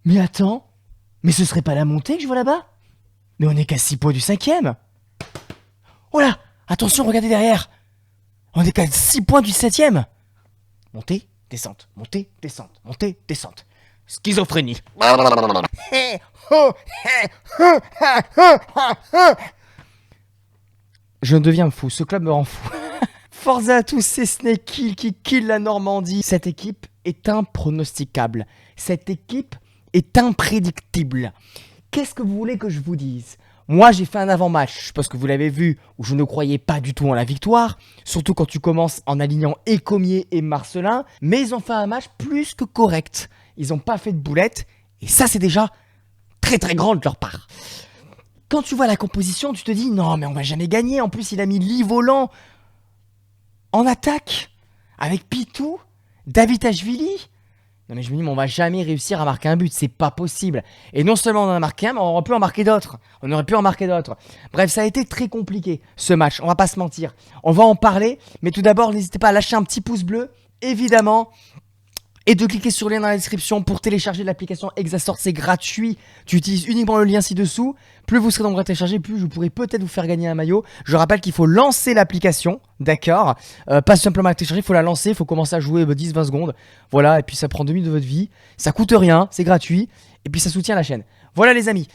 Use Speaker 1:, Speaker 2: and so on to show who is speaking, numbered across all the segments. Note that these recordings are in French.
Speaker 1: Mais attends, mais ce serait pas la montée que je vois là-bas? Mais on est qu'à 6 points du 5ème. Oh là, attention, regardez derrière. On est qu'à 6 points du 7ème. Montée, descente, montée, descente, montée, descente. Schizophrénie. Je deviens fou, ce club me rend fou. Forza à tous ces Snake Hill qui kill la Normandie. Cette équipe est impronosticable. Cette équipe est imprédictible. Qu'est-ce que vous voulez que je vous dise? Moi, j'ai fait un avant-match, parce que vous l'avez vu, où je ne croyais pas du tout en la victoire, surtout quand tu commences en alignant Écomier et Marcelin, mais ils ont fait un match plus que correct. Ils n'ont pas fait de boulettes, et ça, c'est déjà très très grand de leur part. Quand tu vois la composition, tu te dis, non, mais on va jamais gagner. En plus, il a mis Lee Volant en attaque, avec Pitou, David Ashvili. Non mais je me dis, mais on va jamais réussir à marquer un but, c'est pas possible. Et non seulement on en a marqué un, mais on aurait pu en marquer d'autres. Bref, ça a été très compliqué, ce match, on va pas se mentir. On va en parler, mais tout d'abord, n'hésitez pas à lâcher un petit pouce bleu, évidemment. Et de cliquer sur le lien dans la description pour télécharger l'application Exasort, c'est gratuit. Tu utilises uniquement le lien ci-dessous. Plus vous serez nombreux à télécharger, plus je pourrai peut-être vous faire gagner un maillot. Je rappelle qu'il faut lancer l'application, d'accord, pas simplement la télécharger, il faut la lancer, il faut commencer à jouer 10-20 secondes. Voilà, et puis ça prend 2 minutes de votre vie. Ça coûte rien, c'est gratuit. Et puis ça soutient la chaîne. Voilà les amis.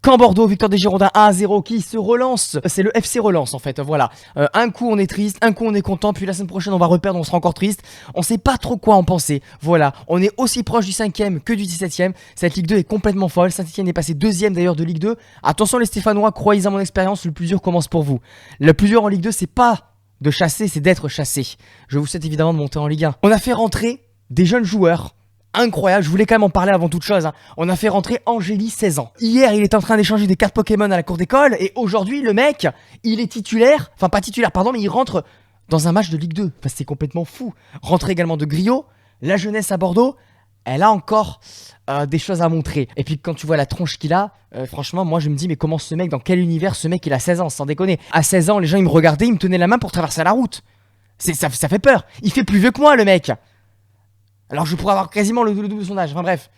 Speaker 1: Quand Bordeaux, victoire des Girondins 1-0 qui se relance, c'est le FC relance en fait, voilà. Un coup on est triste, un coup on est content, puis la semaine prochaine on va reperdre, on sera encore triste. On sait pas trop quoi en penser, voilà. On est aussi proche du 5ème que du 17ème. Cette Ligue 2 est complètement folle, Saint-Etienne est passé 2ème d'ailleurs de Ligue 2. Attention les Stéphanois, croyez à mon expérience, le plus dur commence pour vous. Le plus dur en Ligue 2 c'est pas de chasser, c'est d'être chassé. Je vous souhaite évidemment de monter en Ligue 1. On a fait rentrer des jeunes joueurs. Incroyable, je voulais quand même en parler avant toute chose. Hein. On a fait rentrer Angéli, 16 ans. Hier, il était en train d'échanger des cartes Pokémon à la cour d'école. Et aujourd'hui, le mec, il est titulaire. Enfin, pas titulaire, pardon, mais il rentre dans un match de Ligue 2. Enfin, c'est complètement fou. Rentré également de Griot. La jeunesse à Bordeaux, elle a encore des choses à montrer. Et puis, quand tu vois la tronche qu'il a, franchement, moi, je me dis, mais comment ce mec, dans quel univers ce mec, il a 16 ans, sans déconner. À 16 ans, les gens, ils me regardaient, ils me tenaient la main pour traverser la route. Ça fait peur. Il fait plus vieux que moi, le mec. Alors je pourrais avoir quasiment le double de son âge, enfin bref.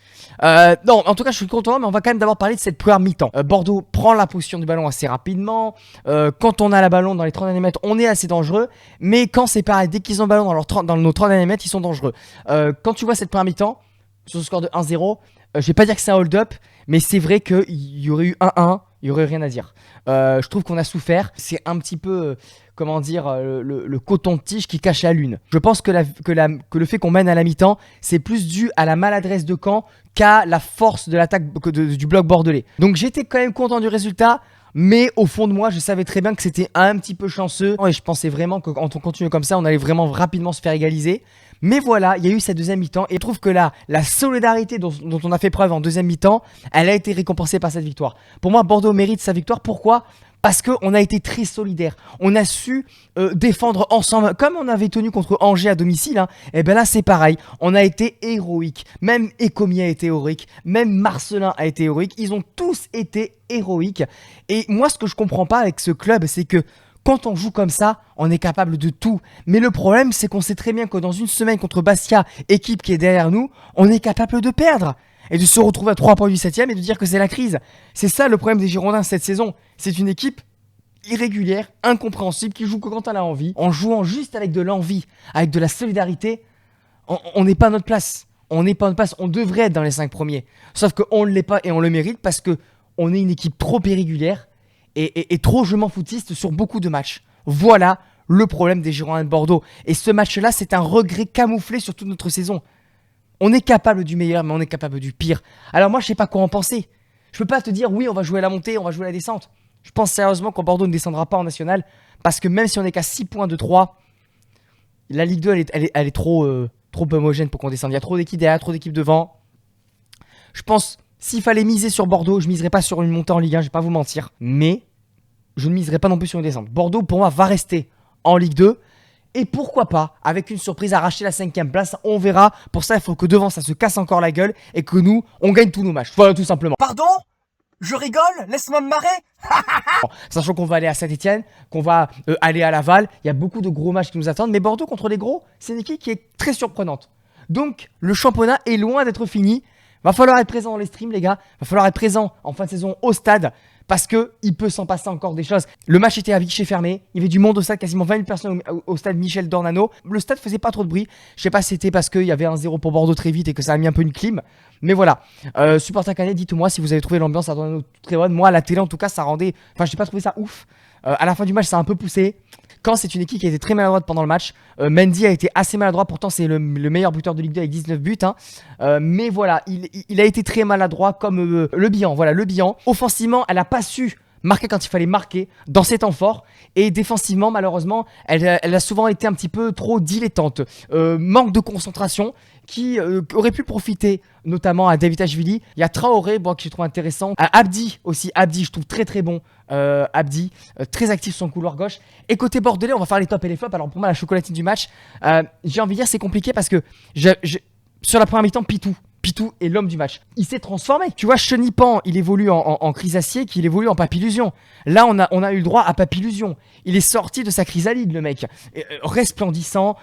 Speaker 1: Non, en tout cas je suis content, mais on va quand même d'abord parler de cette première mi-temps. Bordeaux prend la position du ballon assez rapidement. Quand on a la ballon dans les 30 derniers mètres, on est assez dangereux. Mais quand c'est pareil, dès qu'ils ont le ballon dans nos 30 derniers mètres, ils sont dangereux. Quand tu vois cette première mi-temps, sur ce score de 1-0, je vais pas dire que c'est un hold-up, mais c'est vrai qu'il y aurait eu 1-1, il y aurait rien à dire. Je trouve qu'on a souffert. C'est un petit peu... comment dire, le coton-tige qui cache la lune. Je pense que le fait qu'on mène à la mi-temps, c'est plus dû à la maladresse de Caen qu'à la force de l'attaque du bloc bordelais. Donc j'étais quand même content du résultat, mais au fond de moi, je savais très bien que c'était un petit peu chanceux. Et je pensais vraiment que quand on continue comme ça, on allait vraiment rapidement se faire égaliser. Mais voilà, il y a eu cette deuxième mi-temps et je trouve que là, la solidarité dont on a fait preuve en deuxième mi-temps, elle a été récompensée par cette victoire. Pour moi, Bordeaux mérite sa victoire. Pourquoi ? Parce qu'on a été très solidaires. On a su défendre ensemble. Comme on avait tenu contre Angers à domicile, hein, et ben là c'est pareil. On a été héroïques. Même Écomier a été héroïque. Même Marcelin a été héroïque. Ils ont tous été héroïques. Et moi, ce que je comprends pas avec ce club, c'est que quand on joue comme ça, on est capable de tout. Mais le problème, c'est qu'on sait très bien que dans une semaine contre Bastia, équipe qui est derrière nous, on est capable de perdre. Et de se retrouver à 3 points du 7ème et de dire que c'est la crise. C'est ça le problème des Girondins cette saison. C'est une équipe irrégulière, incompréhensible, qui joue que quand elle a envie. En jouant juste avec de l'envie, avec de la solidarité, on n'est pas à notre place. On n'est pas à notre place. On devrait être dans les 5 premiers. Sauf qu'on ne l'est pas et on le mérite parce qu'on est une équipe trop irrégulière et trop je m'en foutiste sur beaucoup de matchs. Voilà le problème des Girondins de Bordeaux. Et ce match-là, c'est un regret camouflé sur toute notre saison. On est capable du meilleur, mais on est capable du pire. Alors moi, je sais pas quoi en penser. Je peux pas te dire, oui, on va jouer à la montée, on va jouer à la descente. Je pense sérieusement qu'en Bordeaux ne descendra pas en national. Parce que même si on est qu'à 6 points de 3, la Ligue 2, elle est trop homogène pour qu'on descende. Il y a trop d'équipes derrière, trop d'équipes devant. Je pense, s'il fallait miser sur Bordeaux, je miserais pas sur une montée en Ligue 1, je vais pas vous mentir. Mais je ne miserais pas non plus sur une descente. Bordeaux, pour moi, va rester en Ligue 2. Et pourquoi pas, avec une surprise, arracher la 5ème place, on verra. Pour ça, il faut que devant, ça se casse encore la gueule et que nous, on gagne tous nos matchs. Voilà, tout simplement.
Speaker 2: Pardon? Je rigole? Laisse-moi me marrer?
Speaker 1: Sachant qu'on va aller à Saint-Etienne, qu'on va aller à Laval, il y a beaucoup de gros matchs qui nous attendent. Mais Bordeaux contre les gros, c'est une équipe qui est très surprenante. Donc, le championnat est loin d'être fini. Va falloir être présent dans les streams, les gars. Va falloir être présent en fin de saison au stade. Parce qu'il peut s'en passer encore des choses. Le match était à guichet fermé. Il y avait du monde au stade, quasiment 20 000 personnes au stade Michel Dornano. Le stade faisait pas trop de bruit. Je sais pas si c'était parce qu'il y avait un 0 pour Bordeaux très vite et que ça a mis un peu une clim. Mais voilà. Supporter Canet, dites-moi si vous avez trouvé l'ambiance à Dornano très bonne. Moi, à la télé, en tout cas, ça rendait. Enfin, j'ai pas trouvé ça ouf. À la fin du match, ça a un peu poussé. Quand c'est une équipe qui a été très maladroite pendant le match, Mendy a été assez maladroit, pourtant c'est le meilleur buteur de Ligue 2 avec 19 buts. Mais voilà, il a été très maladroit comme le Bihan. Voilà, le Bihan. Offensivement, elle n'a pas su marquer quand il fallait marquer dans ses temps forts. Et défensivement, malheureusement, elle a souvent été un petit peu trop dilettante. Manque de concentration qui aurait pu profiter notamment à David Ashvili. Il y a Traoré, bon, que je trouve intéressant. Abdi aussi, Abdi, je trouve très très bon. Abdi, très actif sur son couloir gauche. Et côté bordelais, on va faire les tops et les flops. Alors pour moi, la chocolatine du match, j'ai envie de dire c'est compliqué parce que sur la première mi-temps, Pitou est l'homme du match. Il s'est transformé. Tu vois, Chenipan, il évolue en chrysacier, qu'il évolue en papillusion. Là, on a eu le droit à papillusion. Il est sorti de sa chrysalide, le mec. Resplendissant,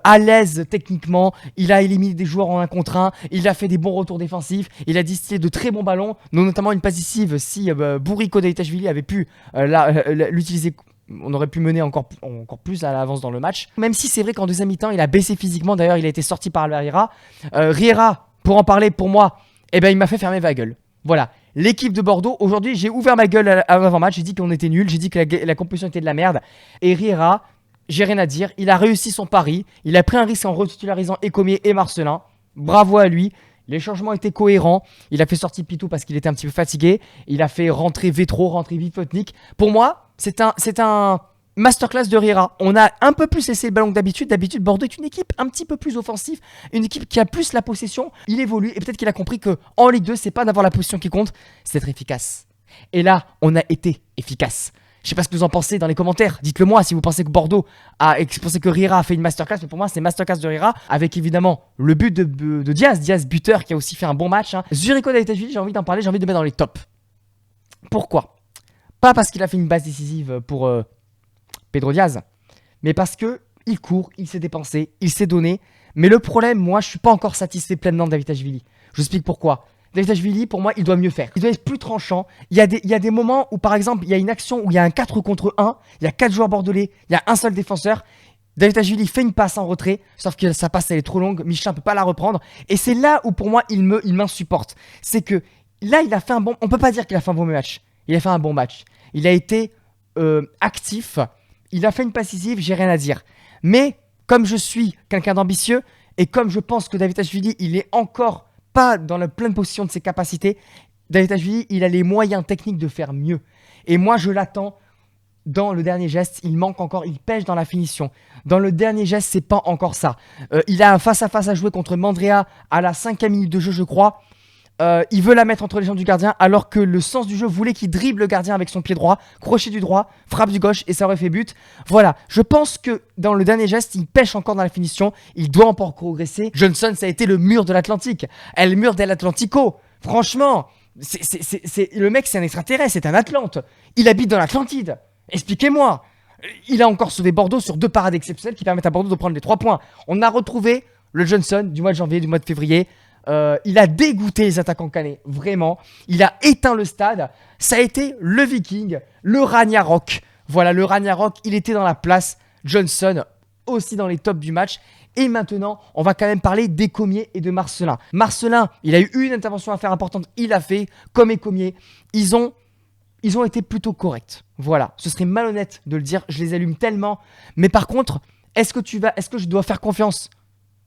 Speaker 1: à l'aise techniquement. Il a éliminé des joueurs en 1 contre 1. Il a fait des bons retours défensifs. Il a distillé de très bons ballons, notamment une passe décisive. Si Bourrico Daitashvili avait pu l'utiliser, on aurait pu mener encore plus à l'avance dans le match. Même si c'est vrai qu'en deuxième mi-temps, il a baissé physiquement. D'ailleurs, il a été sorti par Riera. Riera, pour en parler, pour moi, eh ben, il m'a fait fermer ma gueule. Voilà. L'équipe de Bordeaux, aujourd'hui, j'ai ouvert ma gueule à l'avant-match. J'ai dit qu'on était nul. J'ai dit que la composition était de la merde. Et Riera, j'ai rien à dire. Il a réussi son pari. Il a pris un risque en retitularisant Ecomier et Marcelin. Bravo à lui. Les changements étaient cohérents. Il a fait sortir Pitou parce qu'il était un petit peu fatigué. Il a fait rentrer Vétro, rentrer Vipotnik. Pour moi, c'est un masterclass de Riera. On a un peu plus laissé le ballon que d'habitude. D'habitude, Bordeaux est une équipe un petit peu plus offensive, une équipe qui a plus la possession. Il évolue et peut-être qu'il a compris que en Ligue 2, c'est pas d'avoir la possession qui compte, c'est d'être efficace. Et là, on a été efficace. Je sais pas ce que vous en pensez dans les commentaires. Dites-le moi si vous pensez que Bordeaux vous pensez que Riera a fait une masterclass. Mais pour moi, c'est masterclass de Riera avec évidemment le but de Diaz. Diaz, buteur, qui a aussi fait un bon match. Zurico d'États-Unis, j'ai envie d'en parler, j'ai envie de mettre dans les tops. Pourquoi? Pas parce qu'il a fait une base décisive pour Pedro Diaz, mais parce que il court, il s'est dépensé, il s'est donné. Mais le problème, moi, je suis pas encore satisfait pleinement de Davidashvili. Je vous explique pourquoi. Davidashvili, pour moi, il doit mieux faire. Il doit être plus tranchant. Il y a des moments où, par exemple, il y a une action où il y a un 4 contre 1, il y a 4 joueurs bordelais, il y a un seul défenseur. Davidashvili fait une passe en retrait, sauf que sa passe elle est trop longue, Michelin peut pas la reprendre. Et c'est là où, pour moi, il m'insupporte. C'est que là, il a fait un bon. On peut pas dire qu'il a fait un bon match. Il a fait un bon match. Il a été actif. Il a fait une passe décisive, j'ai rien à dire. Mais comme je suis quelqu'un d'ambitieux et comme je pense que Davidashvili, il est encore pas dans la pleine possession de ses capacités, Davidashvili, il a les moyens techniques de faire mieux. Et moi, je l'attends dans le dernier geste. Il manque encore, il pêche dans la finition. Dans le dernier geste, c'est pas encore ça. Il a un face-à-face à jouer contre Mandrea à la 5e minute de jeu, je crois. Il veut la mettre entre les jambes du gardien alors que le sens du jeu voulait qu'il dribble le gardien avec son pied droit, crochet du droit, frappe du gauche et ça aurait fait but. Voilà, je pense que dans le dernier geste, il pêche encore dans la finition, il doit encore progresser. Johnson, ça a été le mur de l'Atlantique, le mur de l'Atlantico. Franchement, le mec, c'est un extraterrestre, c'est un Atlante. Il habite dans l'Atlantide. Expliquez-moi. Il a encore sauvé Bordeaux sur 2 parades exceptionnelles qui permettent à Bordeaux de prendre les 3 points. On a retrouvé le Johnson du mois de janvier, du mois de février. Il a dégoûté les attaquants canets, vraiment. Il a éteint le stade. Ça a été le Viking, le Ragnarok. Voilà, le Ragnarok, il était dans la place. Johnson aussi dans les tops du match. Et maintenant, on va quand même parler d'Ecomier et de Marcelin. Marcelin, il a eu une intervention à faire importante. Il a fait, comme Ecomier. Ils ont été plutôt corrects. Voilà, ce serait malhonnête de le dire. Je les allume tellement. Mais par contre, est-ce que je dois faire confiance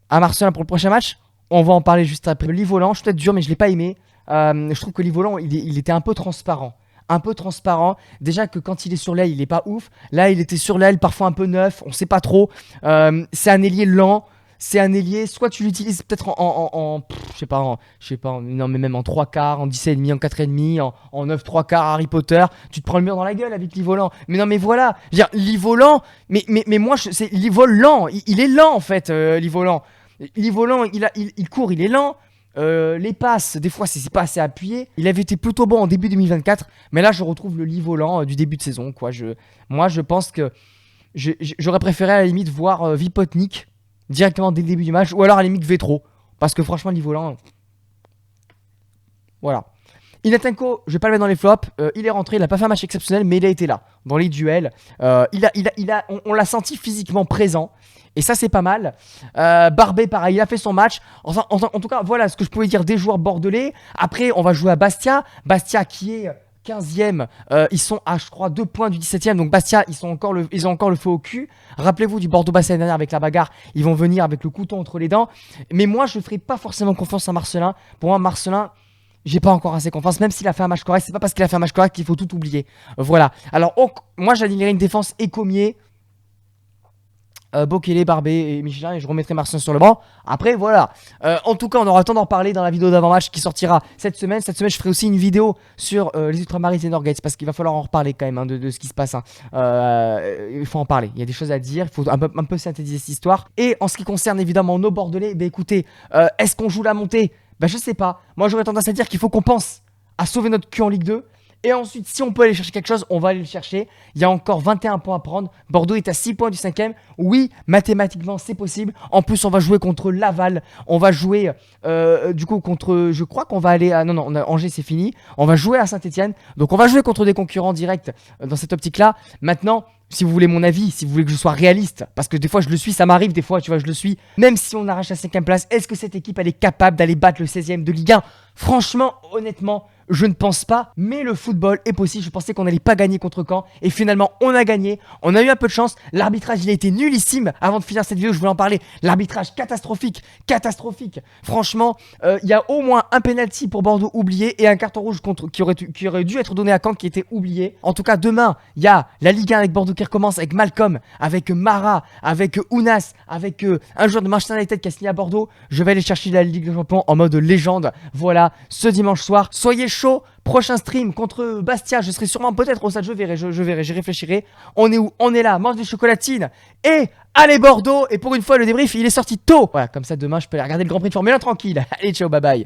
Speaker 1: à Marcelin pour le prochain match? On va en parler juste après. Le Livolan, je suis peut-être dur, mais je ne l'ai pas aimé. Je trouve que Livolan, il était un peu transparent. Un peu transparent. Déjà que quand il est sur l'aile, il n'est pas ouf. Là, il était sur l'aile, parfois un peu neuf. On ne sait pas trop. C'est un ailier lent. C'est un ailier, soit tu l'utilises peut-être non, mais même en 3 quarts, en 10,5, en 4,5, en 9 3 quarts, Harry Potter. Tu te prends le mur dans la gueule avec Livolan. Mais non, mais voilà. Je veux dire, Livolan, mais moi, c'est Livolan. Il est lent, en fait, Livolan. Livolan, il court, il est lent. Les passes, des fois, c'est pas assez appuyé. Il avait été plutôt bon en début 2024, mais là, je retrouve le Livolan du début de saison, quoi. Moi, je pense que j'aurais préféré à la limite voir Vipotnik directement dès le début du match, ou alors à la limite Vétro, parce que franchement, Livolan, Voilà. Inatenko, je vais pas le mettre dans les flops. Il est rentré, il a pas fait un match exceptionnel, mais il a été là dans les duels. On l'a senti physiquement présent. Et ça, c'est pas mal. Barbet, pareil, il a fait son match. Enfin, en tout cas, voilà ce que je pouvais dire des joueurs bordelais. Après, on va jouer à Bastia. Bastia qui est 15e. Ils sont à, je crois, 2 points du 17e. Donc, Bastia, ils ont encore le feu au cul. Rappelez-vous du Bordeaux-Bastia l'année dernière avec la bagarre. Ils vont venir avec le couteau entre les dents. Mais moi, je ne ferai pas forcément confiance à Marcelin. Pour moi, Marcelin, j'ai pas encore assez confiance, même s'il a fait un match correct, c'est pas parce qu'il a fait un match correct qu'il faut tout oublier. Voilà. Alors, moi j'alignerai une défense Écomier, Bokele, Barbet et Michelin, et je remettrai Marcelin sur le banc. Après, voilà. En tout cas, on aura le temps d'en parler dans la vidéo d'avant-match qui sortira cette semaine. Cette semaine, je ferai aussi une vidéo sur les Ultramarines et Norgates parce qu'il va falloir en reparler quand même hein, de ce qui se passe. Hein. Il faut en parler. Il y a des choses à dire. Il faut un peu synthétiser cette histoire. Et en ce qui concerne évidemment nos Bordelais, écoutez, est-ce qu'on joue la montée? Je sais pas. Moi, j'aurais tendance à dire qu'il faut qu'on pense à sauver notre cul en Ligue 2. Et ensuite, si on peut aller chercher quelque chose, on va aller le chercher. Il y a encore 21 points à prendre. Bordeaux est à 6 points du 5e. Oui, mathématiquement, c'est possible. En plus, on va jouer contre Laval. On va jouer, du coup, contre... Je crois qu'on va aller à... Non, Angers, c'est fini. On va jouer à Saint-Etienne. Donc, on va jouer contre des concurrents directs dans cette optique-là. Maintenant... Si vous voulez mon avis, si vous voulez que je sois réaliste, parce que des fois je le suis, ça m'arrive des fois, tu vois, je le suis. Même si on arrache la 5ème place, est-ce que cette équipe elle est capable d'aller battre le 16ème de Ligue 1? Franchement, honnêtement, je ne pense pas, mais le football est possible. Je pensais qu'on n'allait pas gagner contre Caen, et finalement on a gagné. On a eu un peu de chance. L'arbitrage il a été nullissime. Avant de finir cette vidéo, je voulais en parler. L'arbitrage catastrophique. Franchement, il y a au moins un penalty pour Bordeaux oublié et un carton rouge qui aurait dû être donné à Caen qui était oublié. En tout cas, demain, il y a la Ligue 1 avec Bordeaux qui recommence avec Malcolm, avec Mara, avec Ounas, avec un joueur de Manchester United qui a signé à Bordeaux. Je vais aller chercher la Ligue des Champions en mode légende. Voilà, ce dimanche soir. Soyez chaud. Prochain stream contre Bastia. Je serai sûrement peut-être au stade. Je verrai, j'y réfléchirai. On est où? On est là. Mange des chocolatines. Et allez Bordeaux. Et pour une fois, le débrief, il est sorti tôt. Voilà, comme ça demain, je peux aller regarder le Grand Prix de Formule 1 tranquille. Allez, ciao, bye bye.